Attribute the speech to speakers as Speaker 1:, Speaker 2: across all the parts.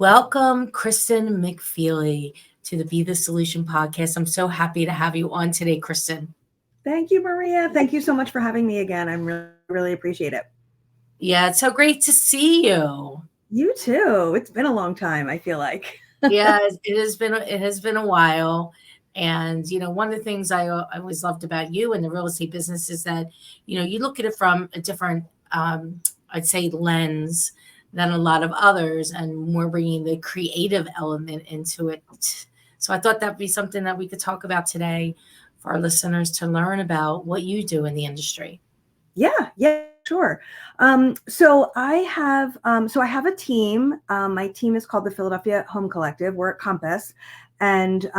Speaker 1: Welcome, Kristin McFeely, to the Be the Solution podcast. I'm so happy to have you on today, Kristin.
Speaker 2: Thank you, Maria. Thank you so much for having me again. I'm really appreciate it.
Speaker 1: Yeah, it's so great to see you.
Speaker 2: You too. It's been a long time, I feel like.
Speaker 1: Yeah, it has been a while. And one of the things I always loved about you in the real estate business is that you look at it from a different I'd say lens than a lot of others, and we're bringing the creative element into it. So I thought that'd be something that we could talk about today for our listeners to learn about what you do in the industry.
Speaker 2: Yeah, sure. So I have a team. My team is called the Philadelphia Home Collective. We're at Compass, and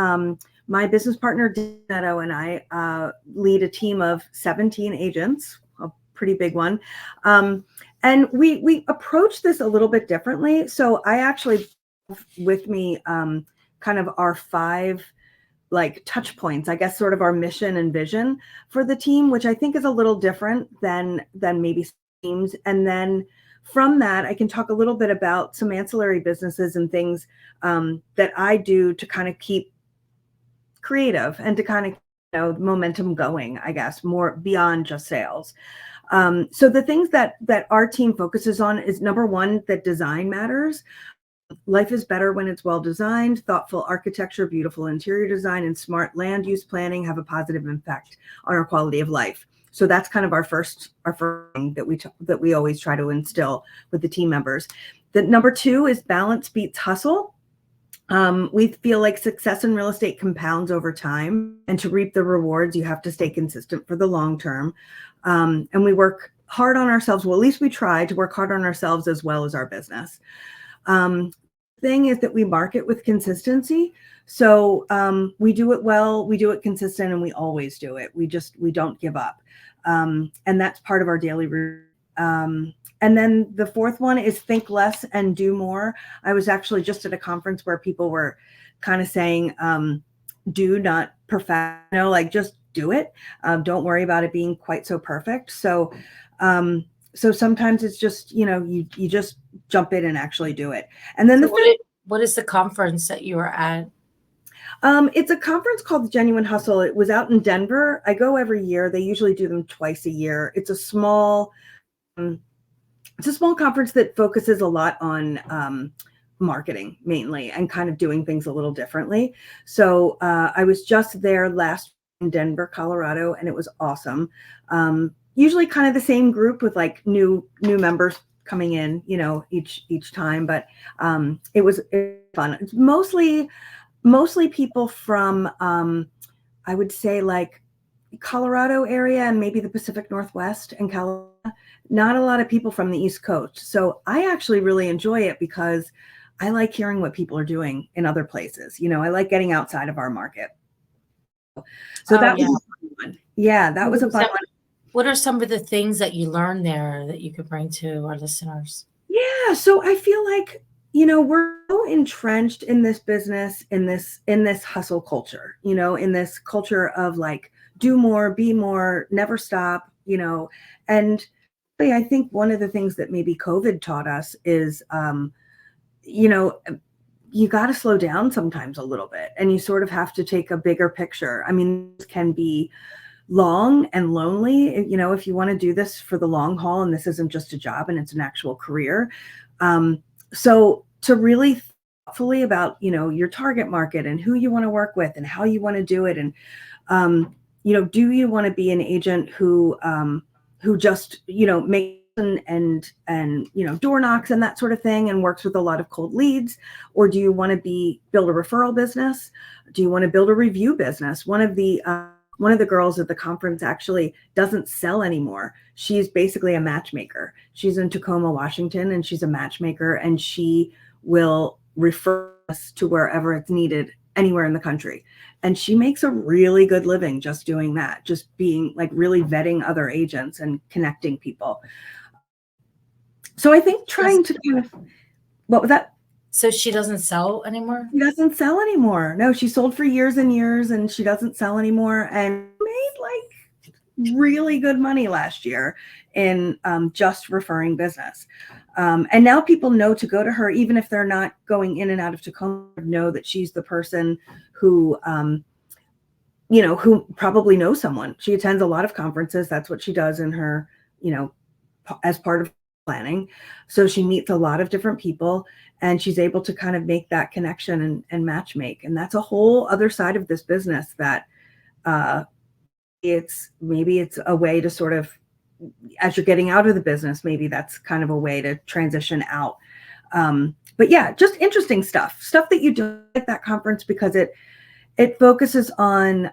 Speaker 2: my business partner Neto and I lead a team of 17 agents, a pretty big one. And we approach this a little bit differently. So I actually have with me kind of our 5 like touch points, I guess, sort of our mission and vision for the team, which I think is a little different than maybe teams. And then from that, I can talk a little bit about some ancillary businesses and things that I do to kind of keep creative and to kind of momentum going, I guess, more beyond just sales. So the things that our team focuses on is, number one, that design matters. Life is better when it's well designed. Thoughtful architecture, beautiful interior design, and smart land use planning have a positive impact on our quality of life. So that's kind of our first thing that we always try to instill with the team members. The number 2 is balance beats hustle. We feel like success in real estate compounds over time, and to reap the rewards, you have to stay consistent for the long term. And we work hard on ourselves. Well, at least we try to work hard on ourselves as well as our business. Thing is that we market with consistency. So we do it well, we do it consistent, and we always do it. We don't give up. And that's part of our daily routine. And then the 4th one is think less and do more. I was actually just at a conference where people were kind of saying, do not perfect, like just do it. Don't worry about it being quite so perfect. So sometimes it's just, you just jump in and actually do it. And then
Speaker 1: what is the conference that you were at?
Speaker 2: It's a conference called the Genuine Hustle. It was out in Denver. I go every year. They usually do them twice a year. It's a small conference that focuses a lot on marketing mainly, and kind of doing things a little differently. So I was just there last in Denver, Colorado, and it was awesome. Usually kind of the same group with like new members coming in, each time, but it was fun. It's mostly people from I would say like Colorado area and maybe the Pacific Northwest and California. Not a lot of people from the East Coast. So I actually really enjoy it because I like hearing what people are doing in other places. I like getting outside of our market. So that was a fun one. Yeah, that was a fun one.
Speaker 1: What are some of the things that you learned there that you could bring to our listeners?
Speaker 2: Yeah, so I feel like, we're so entrenched in this business, in this hustle culture, in this culture of like, do more, be more, never stop, and I think one of the things that maybe COVID taught us is, you got to slow down sometimes a little bit, and you sort of have to take a bigger picture. I mean, this can be long and lonely, if you want to do this for the long haul, and this isn't just a job and it's an actual career. So to really thoughtfully about, your target market and who you want to work with and how you want to do it. And, do you want to be an agent who just, makes and door knocks and that sort of thing and works with a lot of cold leads? Or do you want to build a referral business? Do you want to build a review business? One of the girls at the conference actually doesn't sell anymore. She's basically a matchmaker. She's in Tacoma, Washington, and she's a matchmaker, and she will refer us to wherever it's needed anywhere in the country. And she makes a really good living just doing that, just being like really vetting other agents and connecting people. So I think trying to kind of, what was that?
Speaker 1: So she doesn't sell anymore?
Speaker 2: She doesn't sell anymore. No, she sold for years and years, and she doesn't sell anymore, and made like really good money last year in just referring business. And now people know to go to her, even if they're not going in and out of Tacoma, know that she's the person who, who probably knows someone. She attends a lot of conferences. That's what she does in her, as part of planning. So she meets a lot of different people, and she's able to kind of make that connection and match make. And that's a whole other side of this business that it's a way to sort of, as you're getting out of the business, maybe that's kind of a way to transition out. But yeah, just interesting stuff that you do at that conference, because it focuses on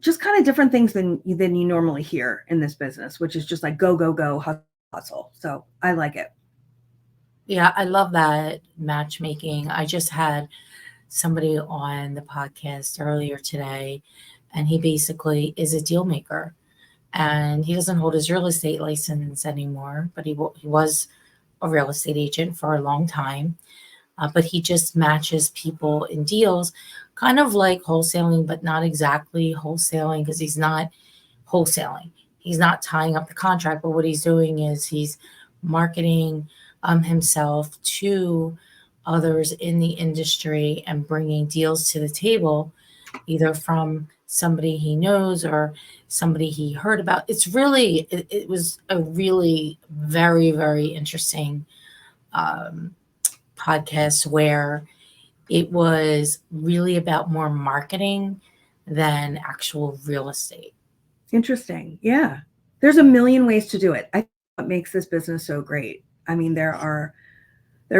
Speaker 2: just kind of different things than you normally hear in this business, which is just like go, go, go, hustle. So I like it.
Speaker 1: Yeah, I love that matchmaking. I just had somebody on the podcast earlier today, and he basically is a deal maker. And he doesn't hold his real estate license anymore, but he was a real estate agent for a long time. But he just matches people in deals, kind of like wholesaling, but not exactly wholesaling, because he's not wholesaling. He's not tying up the contract, but what he's doing is he's marketing himself to others in the industry and bringing deals to the table, either from somebody he knows or somebody he heard about. It was a really very, very interesting podcast where it was really about more marketing than actual real estate.
Speaker 2: Interesting. Yeah. There's a million ways to do it. I think what makes this business so great. I mean, there are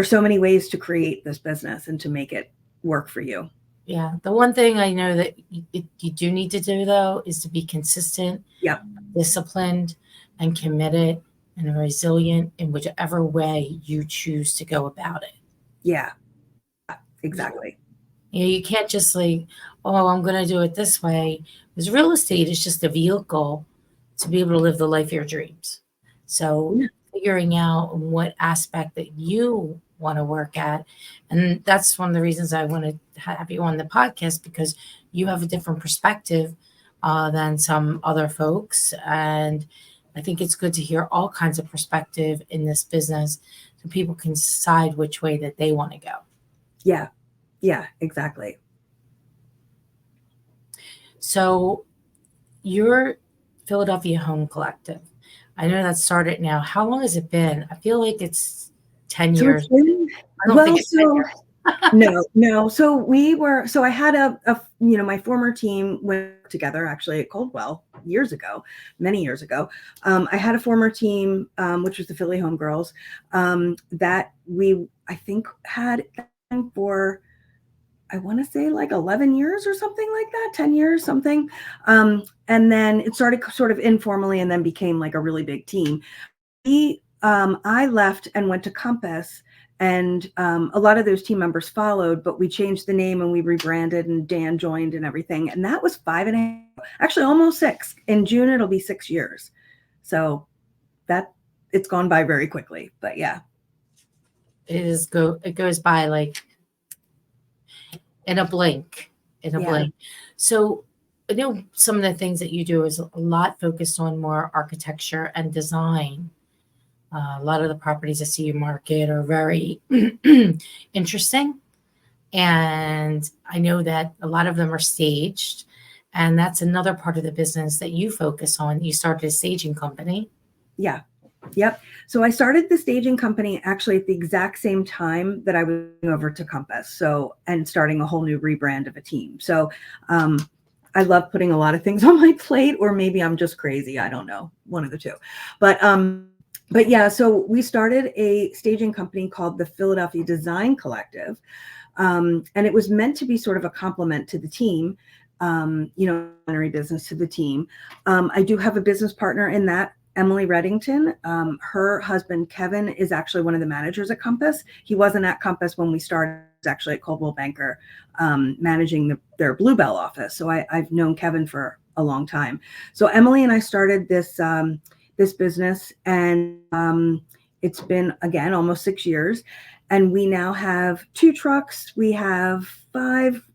Speaker 2: so many ways to create this business and to make it work for you.
Speaker 1: Yeah. The one thing I know that you do need to do, though, is to be consistent,
Speaker 2: Yep.
Speaker 1: disciplined, and committed and resilient in whichever way you choose to go about it.
Speaker 2: Yeah, exactly.
Speaker 1: You can't just like, oh, I'm going to do it this way. Because real estate is just a vehicle to be able to live the life of your dreams. So figuring out what aspect that you want to work at. And that's one of the reasons I want to have you on the podcast, because you have a different perspective than some other folks. And I think it's good to hear all kinds of perspective in this business so people can decide which way that they want to go.
Speaker 2: Yeah. Yeah, exactly.
Speaker 1: So your Philadelphia Home Collective, I know that started now. How long has it been? I feel like it's 10 years. I don't think it's 10 years.
Speaker 2: No. So I had my former team went together actually at Coldwell many years ago. I had a former team, which was the Philly Home Girls, that I think had for, I want to say like 11 years or something like that, 10 years, something. And then it started sort of informally and then became like a really big team. I left and went to Compass, and a lot of those team members followed, but we changed the name and we rebranded, and Dan joined and everything. And that was 5.5, actually almost 6. In June, it'll be 6 years. So it's gone by very quickly, but yeah.
Speaker 1: It goes by like in a blink. So I know some of the things that you do is a lot focused on more architecture and design. A lot of the properties I see you market are very interesting. And I know that a lot of them are staged. And that's another part of the business that you focus on. You started a staging company.
Speaker 2: Yeah. Yep. So I started the staging company actually at the exact same time that I was going over to Compass. And starting a whole new rebrand of a team. So I love putting a lot of things on my plate, or maybe I'm just crazy. I don't know, one of the two. But yeah, so we started a staging company called the Philadelphia Design Collective. And it was meant to be sort of a complement to the team, business to the team. I do have a business partner in that, Emily Reddington. Her husband, Kevin, is actually one of the managers at Compass. He wasn't at Compass when we started. He was actually at Coldwell Banker, managing their Bluebell office. So I've known Kevin for a long time. So Emily and I started this business, and it's been, again, almost 6 years. And we now have 2 trucks. We have 5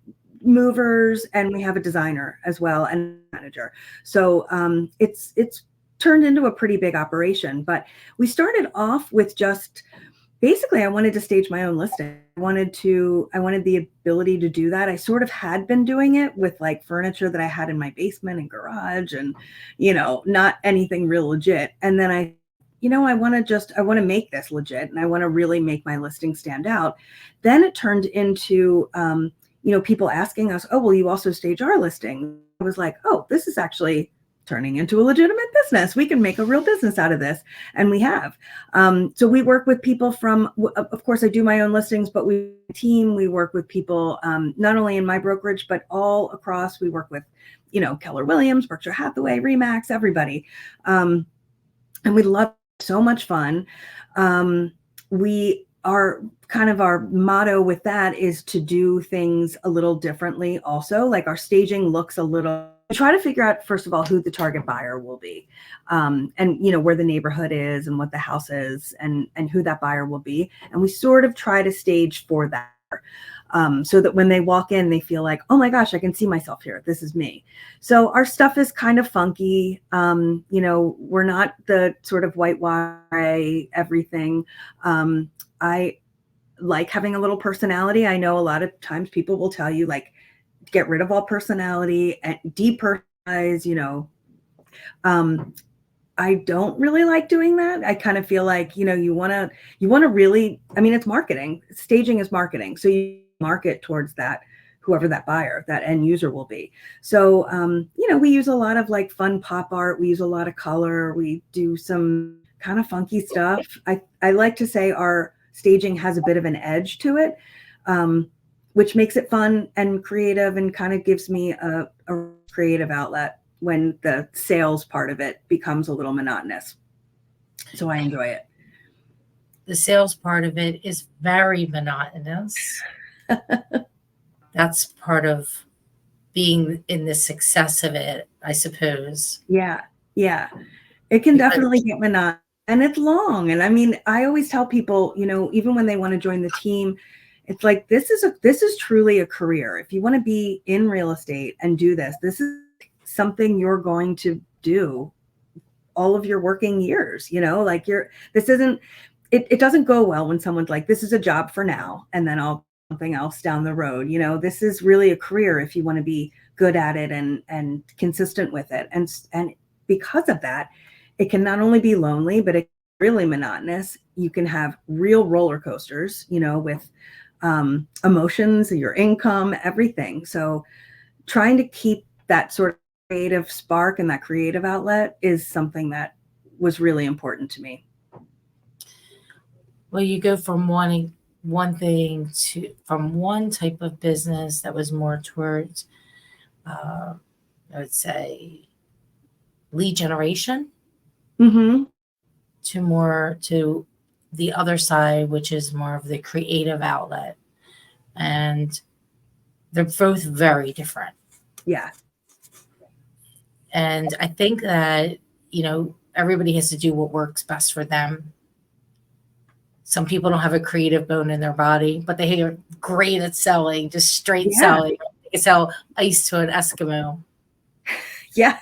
Speaker 2: movers, and we have a designer as well, and a manager. So it's turned into a pretty big operation. But we started off with just basically, I wanted to stage my own listing. I wanted the ability to do that. I sort of had been doing it with like furniture that I had in my basement and garage and, not anything real legit. And then I want to make this legit, and I want to really make my listing stand out. Then it turned into, people asking us, oh, will you also stage our listing? I was like, oh, this is actually turning into a legitimate business. We can make a real business out of this. And we have. So we work with people from, of course, I do my own listings, but we work with people not only in my brokerage, but all across. We work with, Keller Williams, Berkshire Hathaway, Remax, everybody. And we love so much fun. We are kind of, our motto with that is to do things a little differently also. Like our staging looks a little, we try to figure out, first of all, who the target buyer will be, and where the neighborhood is and what the house is and who that buyer will be. And we sort of try to stage for that. So that when they walk in, they feel like, oh my gosh, I can see myself here. This is me. So our stuff is kind of funky. We're not the sort of whitewash everything. I like having a little personality. I know a lot of times people will tell you, like, get rid of all personality and depersonalize, I don't really like doing that. I kind of feel like, you want to really, it's marketing. Staging is marketing. So you market towards that, whoever that buyer, that end user will be. So, we use a lot of like fun pop art. We use a lot of color. We do some kind of funky stuff. I like to say our staging has a bit of an edge to it, which makes it fun and creative and kind of gives me a creative outlet when the sales part of it becomes a little monotonous. So I enjoy it.
Speaker 1: The sales part of it is very monotonous. That's part of being in the success of it, I suppose.
Speaker 2: Yeah. It can definitely get monotonous, and it's long. And I always tell people, even when they want to join the team, it's like, this is truly a career. If you want to be in real estate and do this is something you're going to do all of your working years, like it doesn't go well when someone's like, this is a job for now, and then I'll do something else down the road. This is really a career if you want to be good at it and consistent with it. And because of that, it can not only be lonely, but it's really monotonous. You can have real roller coasters, with emotions, your income, everything. So trying to keep that sort of creative spark and that creative outlet is something that was really important to me.
Speaker 1: Well, you go from wanting one thing from one type of business that was more towards, I would say, lead generation, to the other side, which is more of the creative outlet. And they're both very different.
Speaker 2: Yeah.
Speaker 1: And I think that, everybody has to do what works best for them. Some people don't have a creative bone in their body, but they are great at selling, just straight selling. They can sell ice to an Eskimo.
Speaker 2: Yeah.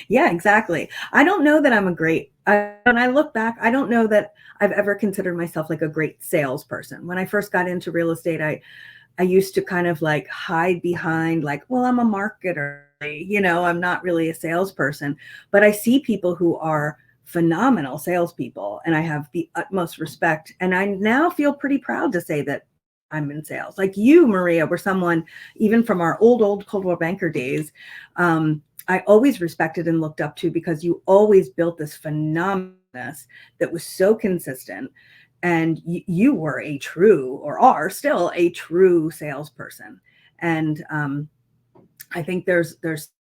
Speaker 2: Yeah, exactly. I don't know that I'm when I look back, I don't know that I've ever considered myself like a great salesperson. When I first got into real estate, I used to kind of like hide behind like, well, I'm a marketer, I'm not really a salesperson, but I see people who are phenomenal salespeople, and I have the utmost respect. And I now feel pretty proud to say that I'm in sales. Like you, Maria, were someone, even from our old Coldwell Banker days, I always respected and looked up to, because you always built this phenomenalness that was so consistent. And you were or are still a true salesperson. And I think I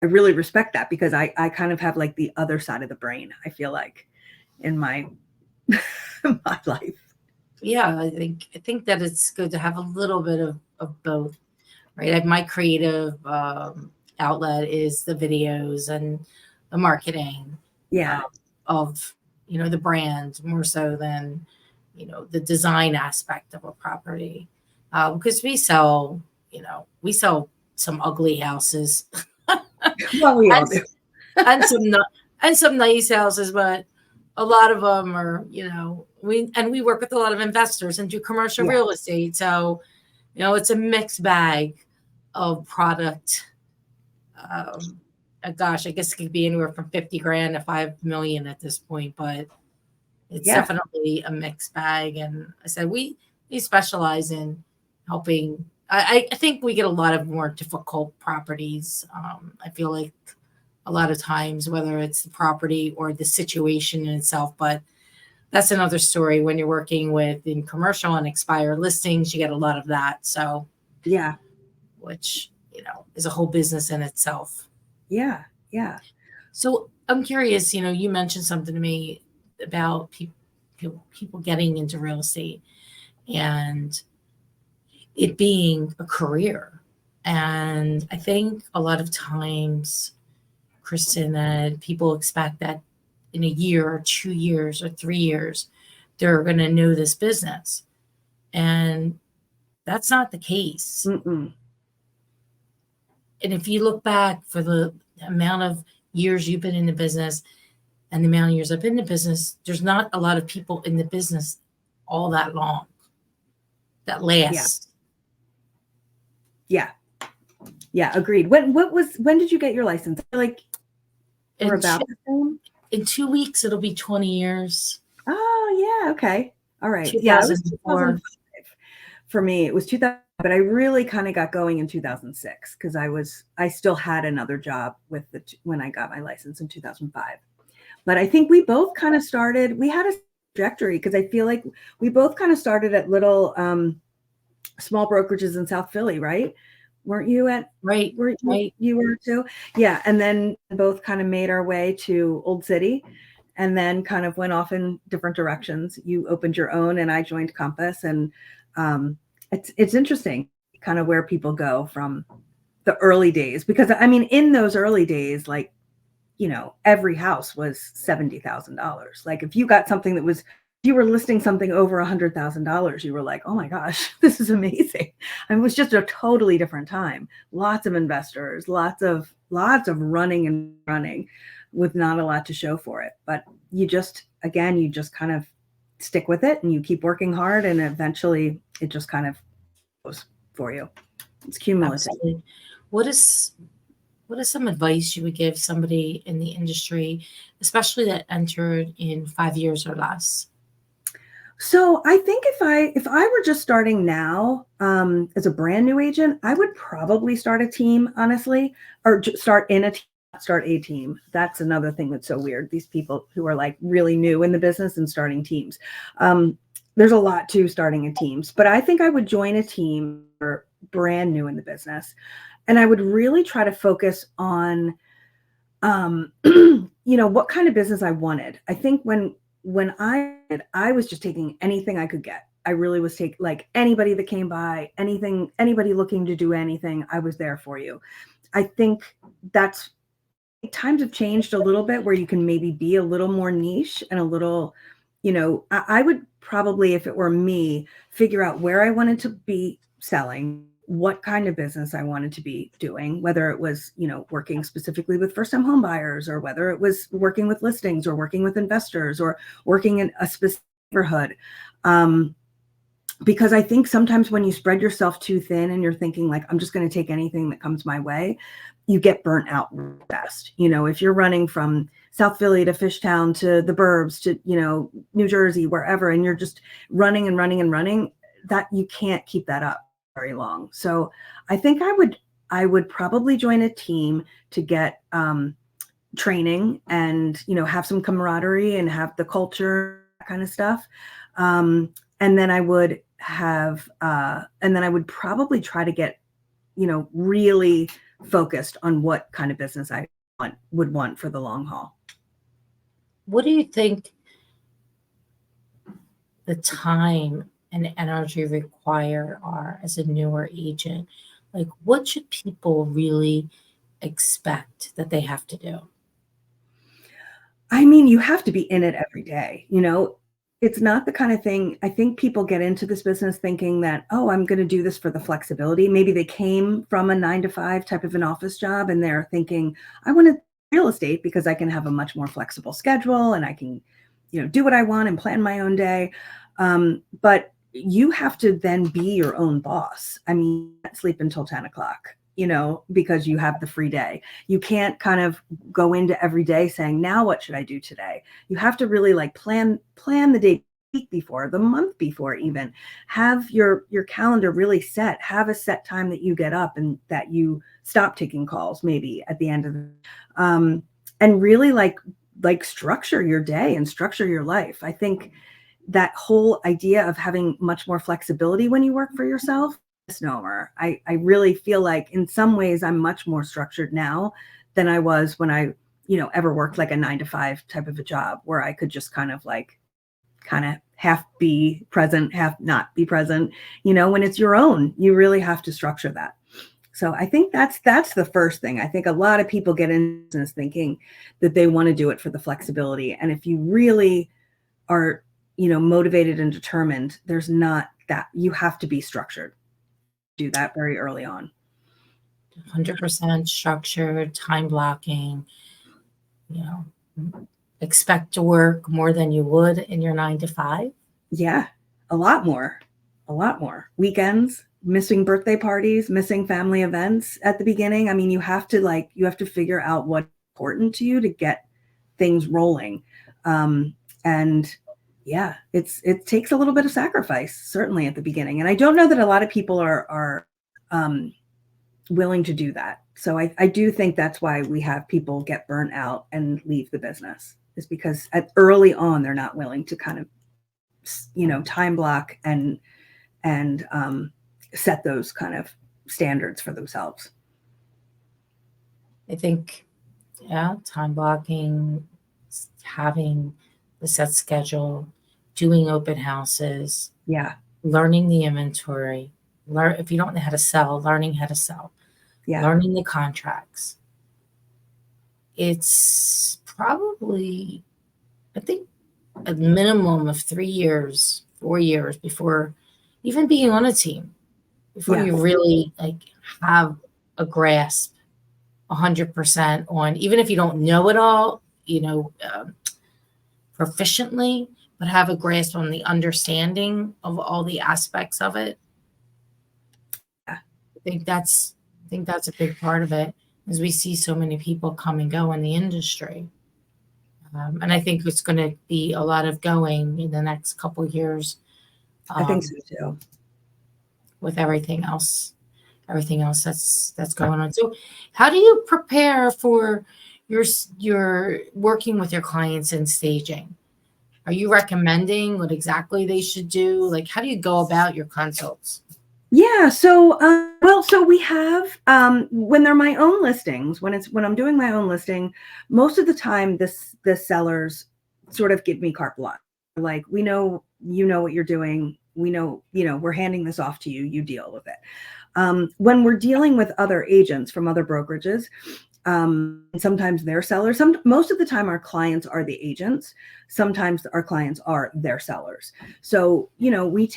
Speaker 2: really respect that, because I kind of have like the other side of the brain, I feel like, in my my life.
Speaker 1: Yeah, I think that it's good to have a little bit of both, right? Like my creative outlet is the videos and the marketing of the brand, more so than the design aspect of a property, because we sell some ugly houses.
Speaker 2: Well, we all do.
Speaker 1: and and some nice houses, but a lot of them are, we work with a lot of investors and do commercial
Speaker 2: Yeah.
Speaker 1: real estate. So, it's a mixed bag of product. Gosh, I guess it could be anywhere from 50 grand to 5 million at this point, but it's
Speaker 2: Yeah.
Speaker 1: definitely a mixed bag. And I said, we specialize in helping. I think we get a lot of more difficult properties. I feel like a lot of times, whether it's the property or the situation in itself, but that's another story. When you're working with in commercial and expired listings, you get a lot of that. So,
Speaker 2: Yeah.
Speaker 1: which, is a whole business in itself.
Speaker 2: Yeah. Yeah.
Speaker 1: So I'm curious, you mentioned something to me about people getting into real estate and it being a career. And I think a lot of times, Kristin, that people expect that in a year or 2 years or 3 years, they're going to know this business. And that's not the case.
Speaker 2: Mm-mm.
Speaker 1: And if you look back for the amount of years you've been in the business and the amount of years I've been in the business, there's not a lot of people in the business all that long that last.
Speaker 2: Yeah. Yeah. Agreed. When did you get your license? Like, we're about the same?
Speaker 1: In 2 weeks, it'll be 20 years.
Speaker 2: Oh, yeah. Okay. All right.
Speaker 1: 2004.
Speaker 2: Yeah, it was 2005. For me, it was 2000, but I really kind of got going in 2006 because I still had another job when I got my license in 2005. But I think we both kind of started, we had a trajectory because I feel like we both kind of started at little small brokerages in South Philly, right? Weren't you at?
Speaker 1: Right.
Speaker 2: You were too? Yeah. And then both kind of made our way to Old City and then kind of went off in different directions. You opened your own and I joined Compass. And it's interesting kind of where people go from the early days, because I mean, in those early days, like, every house was $70,000. Like if you got something that was, you were listing something over $100,000, you were like, oh my gosh, this is amazing. And it was just a totally different time. Lots of investors, lots of running and running with not a lot to show for it. But you just kind of stick with it and you keep working hard and eventually it just kind of goes for you. It's cumulative.
Speaker 1: Absolutely. What is some advice you would give somebody in the industry, especially that entered in 5 years or less?
Speaker 2: So I think if I were just starting now as a brand new agent, I would probably start a team, honestly, or start a team. That's another thing that's so weird. These people who are like really new in the business and starting teams. There's a lot to starting a teams, but I think I would join a team or brand new in the business. And I would really try to focus on, what kind of business I wanted. I think when I was just taking anything I could get. I really was taking like anybody that came by, anybody looking to do anything, I was there for you. I think times have changed a little bit where you can maybe be a little more niche and a little, I would probably, if it were me, figure out where I wanted to be selling, what kind of business I wanted to be doing, whether it was, working specifically with first-time home buyers or whether it was working with listings or working with investors or working in a specific neighborhood. Because I think sometimes when you spread yourself too thin and you're thinking like, I'm just going to take anything that comes my way, you get burnt out fast. If you're running from South Philly to Fishtown to the burbs to, New Jersey, wherever, and you're just running and running and running, that you can't keep that up very long. So I think I would probably join a team to get training and, have some camaraderie and have the culture, that kind of stuff. And then I would probably try to get, really focused on what kind of business I would want for the long haul.
Speaker 1: What do you think the time and energy required are as a newer agent? Like, what should people really expect that they have to do?
Speaker 2: I mean, you have to be in it every day. It's not the kind of thing, I think people get into this business thinking that, oh, I'm going to do this for the flexibility. Maybe they came from a 9 to 5 type of an office job and they're thinking, I want to real estate because I can have a much more flexible schedule and I can, do what I want and plan my own day. But you have to then be your own boss. I mean, you can't sleep until 10 o'clock, because you have the free day. You can't kind of go into every day saying, now what should I do today? You have to really like plan the day week before, the month before, even have your calendar really set, have a set time that you get up and that you stop taking calls maybe at the end of the and really like structure your day and structure your life. I think that whole idea of having much more flexibility when you work for yourself, misnomer. I really feel like in some ways I'm much more structured now than I was when I, ever worked like a 9-to-5 type of a job where I could just kind of half be present, half not be present. When it's your own, you really have to structure that. So I think that's the first thing. I think a lot of people get in business thinking that they want to do it for the flexibility. And if you really are, motivated and determined, there's not that. You have to be structured. Do that very early on.
Speaker 1: 100% structured, time blocking, expect to work more than you would in your 9-to-5.
Speaker 2: Yeah, a lot more. Weekends, missing birthday parties, missing family events at the beginning. I mean, you have to figure out what's important to you to get things rolling. And yeah, it takes a little bit of sacrifice, certainly at the beginning. And I don't know that a lot of people are willing to do that. So I do think that's why we have people get burnt out and leave the business, is because early on, they're not willing to kind of, time block and set those kind of standards for themselves.
Speaker 1: I think, time blocking, having the set schedule, doing open houses, learning the inventory, if you don't know how to sell, learning how to sell, learning the contracts. It's probably, I think, a minimum of 3 years, 4 years before even being on a team, before you really have a grasp 100% on, even if you don't know it all, proficiently, but have a grasp on the understanding of all the aspects of it. I think that's a big part of it, as we see so many people come and go in the industry. And I think it's going to be a lot of going in the next couple of years.
Speaker 2: I think so too.
Speaker 1: With everything else that's going on. So how do you prepare for your working with your clients in staging? Are you recommending what exactly they should do? Like, how do you go about your consults?
Speaker 2: Yeah. So, so we have, when they're my own listings, when I'm doing my own listing, most of the time the sellers sort of give me carte blanche. Like, we know, what you're doing. We know, we're handing this off to you, you deal with it. When we're dealing with other agents from other brokerages, sometimes they're sellers. Most of the time our clients are the agents. Sometimes our clients are their sellers. So, we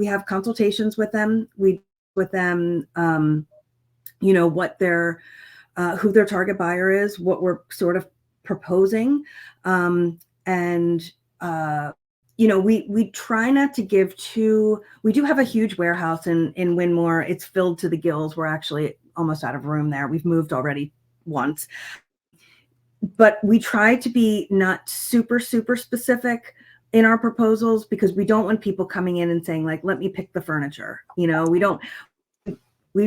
Speaker 2: have consultations with them. What who their target buyer is, what we're sort of proposing. We try not to give we do have a huge warehouse in Winmore. It's filled to the gills. We're actually almost out of room there. We've moved already once, but we try to be not super, super specific in our proposals, because we don't want people coming in and saying, like, let me pick the furniture. We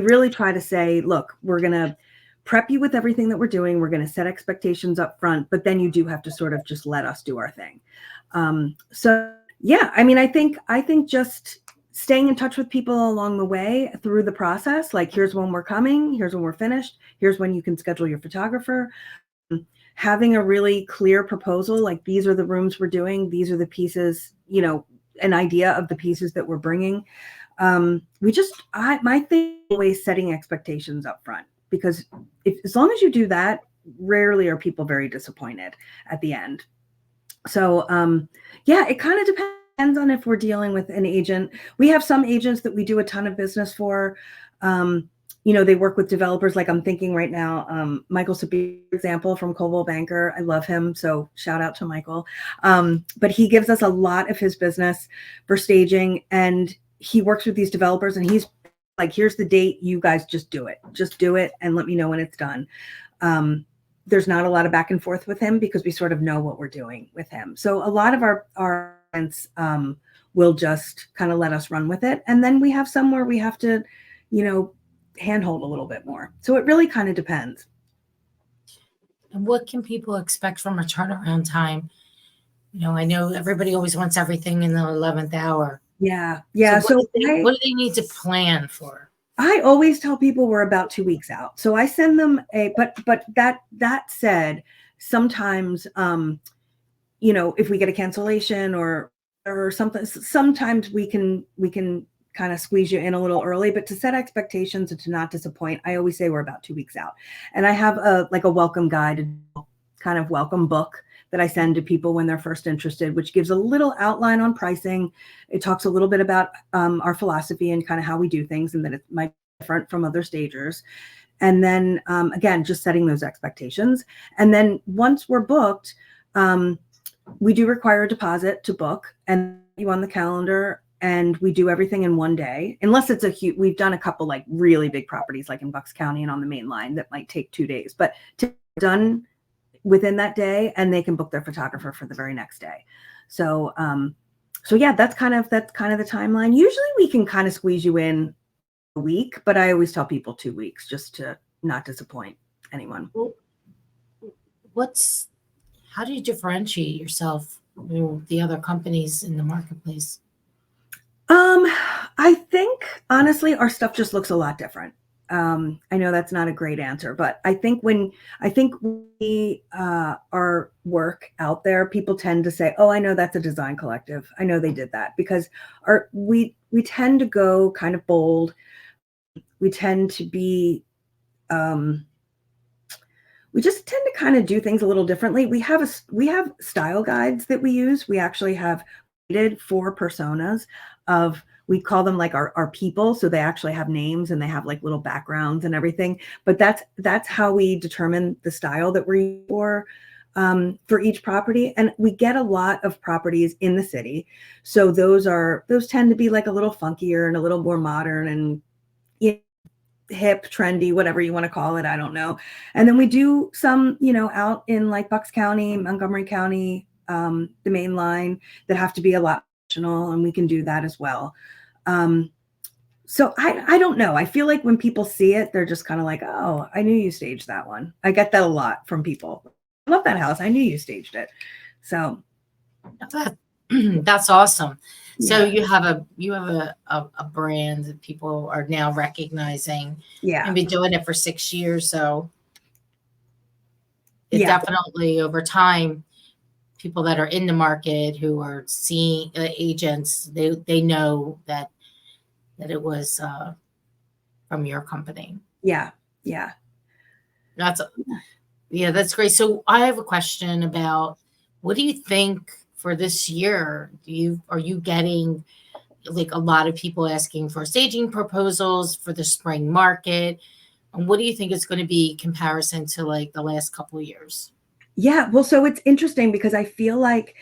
Speaker 2: really try to say, look, we're going to prep you with everything that we're doing. We're going to set expectations up front, but then you do have to sort of just let us do our thing. I think just staying in touch with people along the way through the process, like, here's when we're coming, here's when we're finished, here's when you can schedule your photographer, having a really clear proposal, like, these are the rooms we're doing, these are the pieces, an idea of the pieces that we're bringing. My thing is always setting expectations up front, because as long as you do that, rarely are people very disappointed at the end. So, it kind of depends on if we're dealing with an agent. We have some agents that we do a ton of business for. they work with developers. Like I'm thinking right now, Michael Sabir, for example, from Coldwell Banker. I love him. So shout out to Michael. But he gives us a lot of his business for staging, and he works with these developers, and he's like, here's the date. You guys just do it. Just do it and let me know when it's done. There's not a lot of back and forth with him because we sort of know what we're doing with him. So a lot of our clients will just kind of let us run with it. And then we have some where we have to, handhold a little bit more. So it really kind of depends.
Speaker 1: And what can people expect from a turnaround time? I know everybody always wants everything in the 11th hour.
Speaker 2: Yeah. Yeah.
Speaker 1: So what do they need to plan for?
Speaker 2: I always tell people we're about 2 weeks out. So I send them but that said, sometimes, if we get a cancellation or something, sometimes we can kind of squeeze you in a little early, but to set expectations and to not disappoint, I always say we're about 2 weeks out. And I have a welcome guide, kind of welcome book that I send to people when they're first interested, which gives a little outline on pricing. It talks a little bit about our philosophy and kind of how we do things, and that it might be different from other stagers. And then again, just setting those expectations. And then once we're booked, we do require a deposit to book and you on the calendar. And we do everything in one day, unless it's we've done a couple like really big properties, like in Bucks County and on the main line, that might take 2 days, but done within that day, and they can book their photographer for the very next day. So, yeah, that's kind of the timeline. Usually we can kind of squeeze you in a week, but I always tell people 2 weeks just to not disappoint anyone.
Speaker 1: How do you differentiate yourself from the other companies in the marketplace?
Speaker 2: I think honestly, our stuff just looks a lot different. I know that's not a great answer, but I think when we our work out there, people tend to say, "Oh, I know that's a design collective. I know they did that," because we tend to go kind of bold. We tend to be we just tend to kind of do things a little differently. We have style guides that we use. We actually have created 4 personas we call them like our people. So they actually have names and they have like little backgrounds and everything. But that's how we determine the style that we're for each property. And we get a lot of properties in the city. So those tend to be like a little funkier and a little more modern and hip, trendy, whatever you want to call it. I don't know. And then we do some, out in like Bucks County, Montgomery County, the main line, that have to be a lot professional, and we can do that as well. So I don't know. I feel like when people see it, they're just kind of like, "Oh, I knew you staged that one." I get that a lot from people. "I love that house. I knew you staged it." So
Speaker 1: that's awesome. So
Speaker 2: yeah.
Speaker 1: you have a brand that people are now recognizing.
Speaker 2: Yeah.
Speaker 1: You've been doing it for 6 years, so it
Speaker 2: Yeah.
Speaker 1: definitely over time, people that are in the market who are seeing agents, they know that it was from your company.
Speaker 2: Yeah. Yeah.
Speaker 1: That's great. So I have a question about, what do you think for this year? Are you getting like a lot of people asking for staging proposals for the spring market? And what do you think is going to be comparison to like the last couple of years?
Speaker 2: Yeah. Well, so it's interesting because I feel like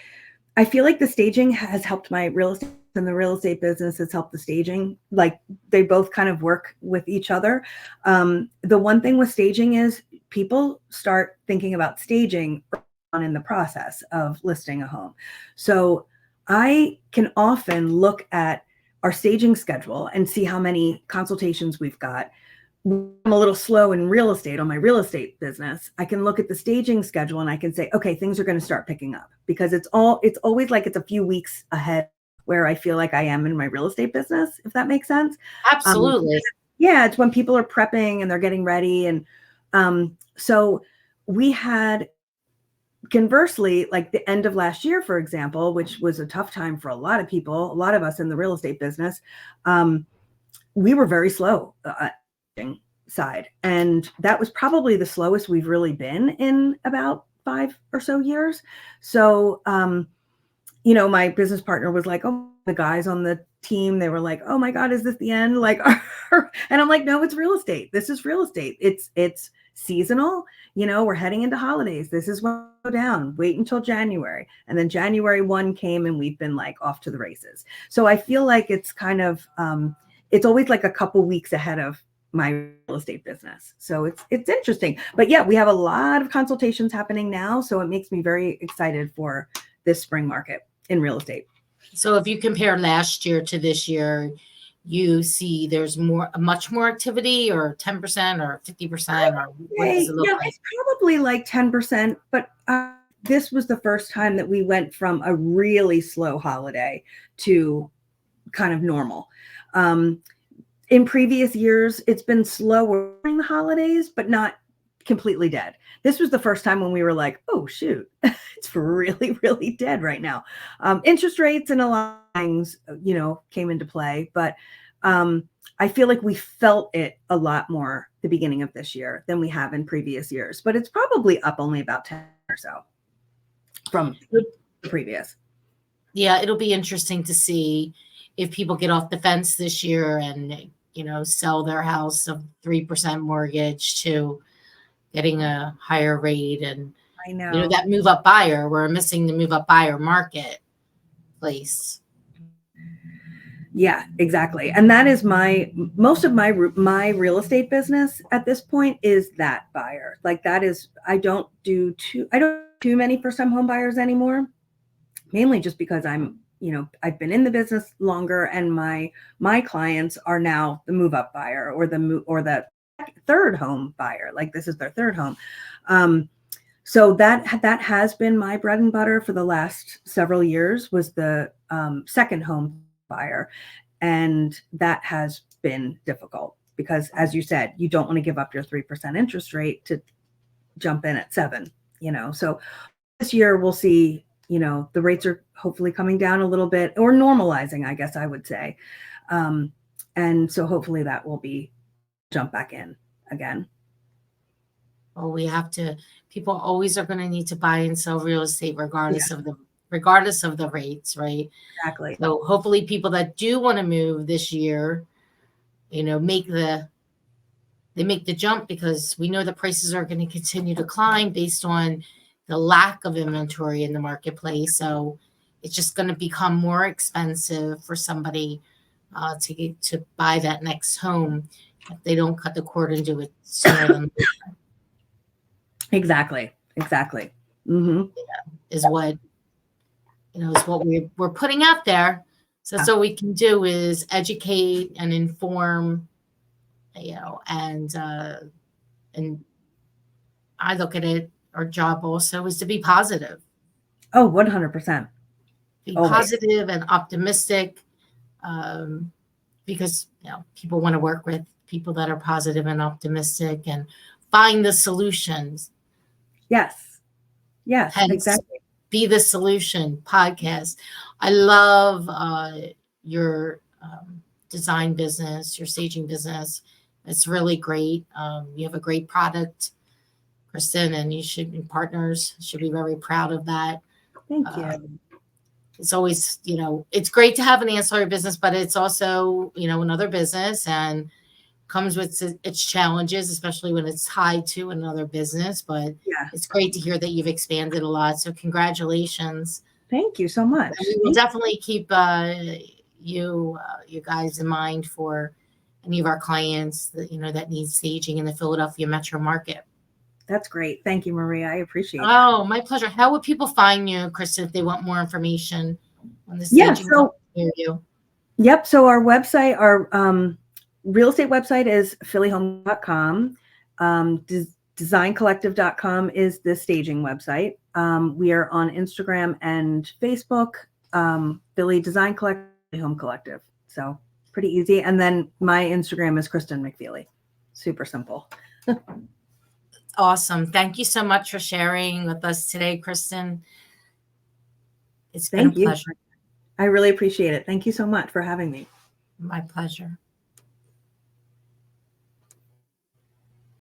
Speaker 2: the staging has helped my real estate, and the real estate business has helped the staging. Like they both kind of work with each other. The one thing with staging is people start thinking about staging on in the process of listing a home. So I can often look at our staging schedule and see how many consultations we've got. I'm a little slow in real estate on my real estate business. I can look at the staging schedule and I can say, okay, things are going to start picking up, because it's always like it's a few weeks ahead where I feel like I am in my real estate business, if that makes sense.
Speaker 1: Absolutely.
Speaker 2: Yeah, it's when people are prepping and they're getting ready. And so we had, conversely, like the end of last year, for example, which was a tough time for a lot of people, a lot of us in the real estate business, we were very slow side. And that was probably the slowest we've really been in about 5 or so years. So my business partner was like, oh, the guys on the team, they were like, oh my God, is this the end? Like, and I'm like, no, it's real estate. This is real estate. It's seasonal. We're heading into holidays. This is when we go down. Wait until January. And then January 1 came and we've been like off to the races. So I feel like it's kind of, it's always like a couple weeks ahead of my real estate business. So it's interesting. But yeah, we have a lot of consultations happening now. So it makes me very excited for this spring market in real estate.
Speaker 1: So if you compare last year to this year, you see there's much more activity, or 10% or 50%, or what does it look like?
Speaker 2: It's probably like 10%, but this was the first time that we went from a really slow holiday to kind of normal. In previous years, it's been slower during the holidays, but not completely dead. This was the first time when we were like, oh, shoot, it's really, really dead right now. Interest rates and a lot of things, came into play. But I feel like we felt it a lot more the beginning of this year than we have in previous years. But it's probably up only about 10 or so from the previous.
Speaker 1: Yeah, it'll be interesting to see if people get off the fence this year and, sell their house of 3% mortgage to getting a higher rate. And
Speaker 2: I know.
Speaker 1: That move up buyer, we're missing the move up buyer marketplace.
Speaker 2: Yeah, exactly. And that is most of my real estate business at this point is that buyer. Like that is, I don't do too many first time home buyers anymore, mainly just because I've been in the business longer, and my clients are now the move up buyer or the third home buyer. Like this is their third home. So that has been my bread and butter for the last several years, was the second home buyer. And that has been difficult because, as you said, you don't want to give up your 3% interest rate to jump in at 7, So this year we'll see, the rates are hopefully coming down a little bit, or normalizing, I guess I would say. And so hopefully that will be jump back in again.
Speaker 1: Well, people always are going to need to buy and sell real estate regardless of the rates, right?
Speaker 2: Exactly.
Speaker 1: So hopefully people that do want to move this year, make the jump, because we know the prices are going to continue to climb based on the lack of inventory in the marketplace. So it's just going to become more expensive for somebody to buy that next home if they don't cut the cord and do it sooner than later.
Speaker 2: Exactly. Mm-hmm.
Speaker 1: Is what we're putting out there. So that's all we can do is educate and inform, and I look at it, our job also is to be positive.
Speaker 2: Oh, 100%.
Speaker 1: Be positive and optimistic, because people want to work with people that are positive and optimistic and find the solutions.
Speaker 2: Yes,
Speaker 1: Hence,
Speaker 2: exactly.
Speaker 1: Be the Solution podcast. I love your design business, your staging business. It's really great. You have a great product, Kristin, and partners should be very proud of that.
Speaker 2: Thank you.
Speaker 1: It's always, it's great to have an ancillary business, but it's also, another business, and comes with its challenges, especially when it's tied to another business. But it's great to hear that you've expanded a lot. So congratulations.
Speaker 2: Thank you so much.
Speaker 1: And we will definitely keep you guys in mind for any of our clients that that need staging in the Philadelphia metro market.
Speaker 2: That's great. Thank you, Maria. I appreciate it.
Speaker 1: Oh, my pleasure. How would people find you, Kristin, if they want more information on the staging near you?
Speaker 2: Yep. So our website, our real estate website is phillyhome.com. Designcollective.com is the staging website. We are on Instagram and Facebook, Philly Design Collective, Home Collective. So pretty easy. And then my Instagram is Kristin McFeely. Super simple.
Speaker 1: Awesome. Thank you so much for sharing with us today, Kristin. It's been a pleasure.
Speaker 2: I really appreciate it. Thank you so much for having me.
Speaker 1: My pleasure.